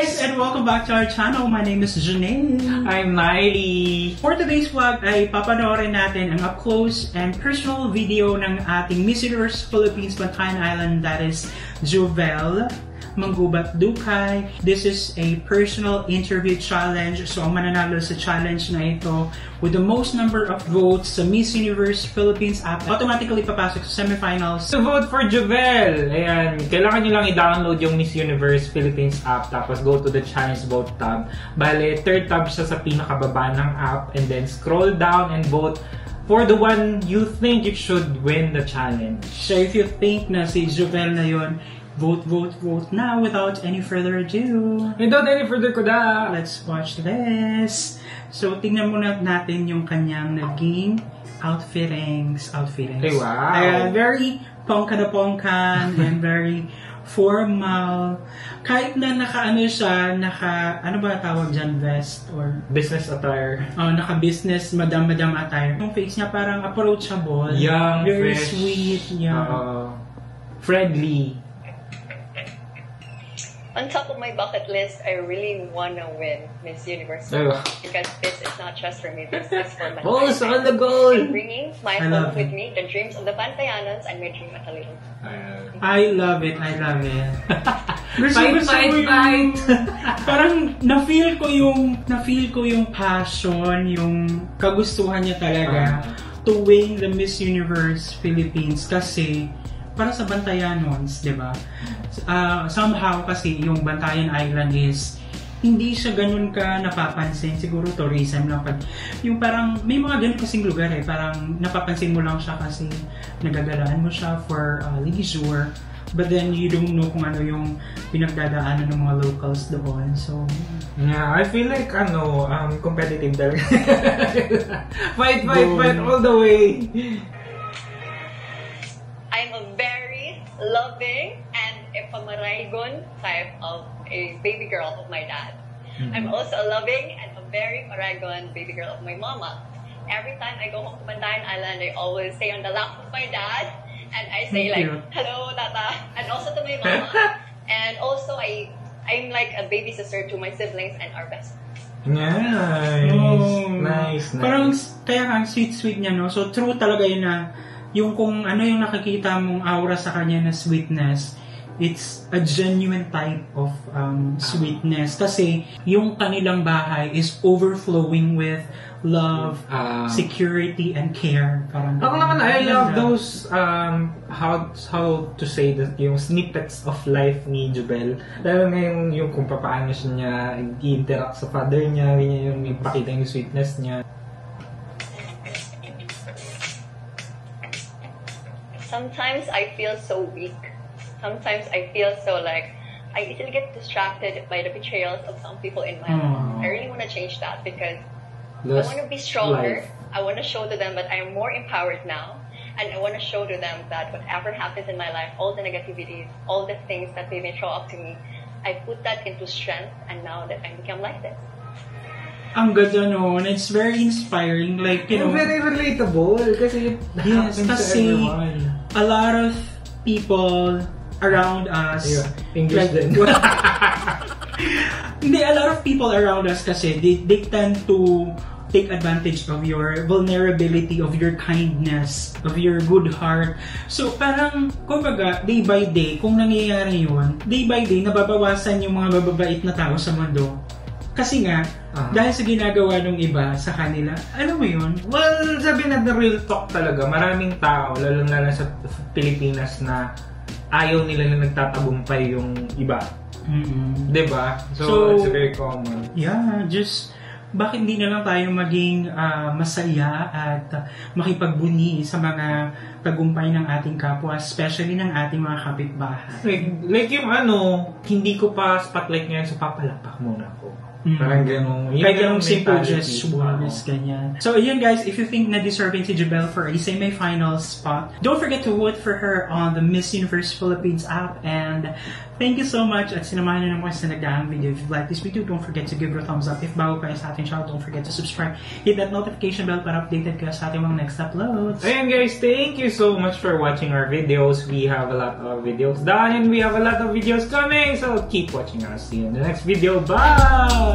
guys! And welcome back to our channel. My name is Janelle. I'm Miley. For today's vlog ay papanoorin natin ang up-close and personal video ng ating Miss Universe Philippines Bantayan Island, that is Jovel Manggubat Dukay. This is a personal interview challenge. So ang mananalo sa challenge na ito with the most number of votes sa Miss Universe Philippines app automatically papasok sa semifinals. To vote for Jovel, ayan, kailangan nyo lang i-download yung Miss Universe Philippines app, tapos go to the challenge vote tab. Bale, third tab siya sa pinakababa ng app, and then scroll down and vote for the one you think it should win the challenge. So if you think na si Jovel na yun, vote now without any further ado. Without any further kuda, let's watch this. So tingnan muna natin yung kanyang naging outfittings. Ay, wow. Ayan, very pongkan na pongkan and very formal. Kahit na naka-ano siya, ano ba tawag dyan, vest or business attire. Oh, naka-business, madam attire. Yung face niya parang approachable. Young, very fresh, sweet, young. Friendly. On top of my bucket list, I really want to win Miss Universe. Because this is not just for me, this is for my balls on the goal! I'm bringing my home with me, the dreams of the Bantayanans, and my dream at Halilong. I love it. Fight! Parang na-feel ko yung passion, yung kagustuhan niya talaga to win the Miss Universe Philippines kasi para sa Bantayanons, di ba? Somehow kasi yung Bantayan Island is hindi siya ganun ka napapansin. Siguro tourism lang. Yung parang may mga ganun kasing lugar parang napapansin mo lang siya kasi nagagalaan mo siya for leisure. But then you don't know kung ano yung pinagdadaanan ng mga locals doon. So yeah, I feel like competitive talaga. fight all the way. I'm a very loving and a pamaraygon type of a baby girl of my dad. I'm also a loving and a very paragon baby girl of my mama. Every time I go home to Bantayan Island, I always stay on the lap of my dad and I say hello, tata, and also to my mama. And also I'm like a baby sister to my siblings and our best friends. Nice. Parang kaya ang sweet niya, no? So true talaga yun na yung kung ano yung nakikita mong aura sa kanya na sweetness, it's a genuine type of sweetness. Kasi yung kanilang bahay is overflowing with love, security, and care. Parang ako naman, I love those, how to say that, yung snippets of life ni Jovel. Lalo na yung kung paano niya i-interact sa father niya, yung ipakita yung sweetness niya. Sometimes I feel so weak. Sometimes I feel so like I easily get distracted by the betrayals of some people in my life. I really want to change that because I want to be stronger. I want to show to them that I am more empowered now. And I want to show to them that whatever happens in my life, all the negativities, all the things that they may throw up to me, I put that into strength, and now that I become like this. Ang ganda noon. It's very inspiring. Like, you know, very relatable kasi yes, kasi a lot of people around us, English din. Hindi, a lot of people around us kasi they tend to take advantage of your vulnerability, of your kindness, of your good heart. So parang, kumbaga, day by day, kung nangyayari yun, day by day, nababawasan yung mga mababait na tao sa mundo. Kasi nga, dahil sa ginagawa ng iba sa kanila, alam mo yun? Well, sabi na the real talk talaga, maraming tao, lalo na sa Pilipinas na ayaw nila na nagtatagumpay yung iba. Diba? So, it's very common. Yeah, just bakit hindi na lang tayo maging masaya at makipagbuni sa mga tagumpay ng ating kapwa, especially ng ating mga kapitbahay. Like yung hindi ko pa spotlight ngayon, so papalapak muna ako. Parang ganun. Kahit ganung simple mentality. gestures, ganyan. So, yun guys, if you think na deserving si Jabel for a semi-final spot, don't forget to vote for her on the Miss Universe Philippines app. And thank you so much at sinamahan nyo naman sa nagdaang video. If you like this video, don't forget to give her a thumbs up. If bago kayo sa ating channel, don't forget to subscribe. Hit that notification bell para updated kayo sa ating mga next uploads. Ayan guys, thank you so much for watching our videos. We have a lot of videos done and we have a lot of videos coming. So keep watching us. See you in the next video. Bye!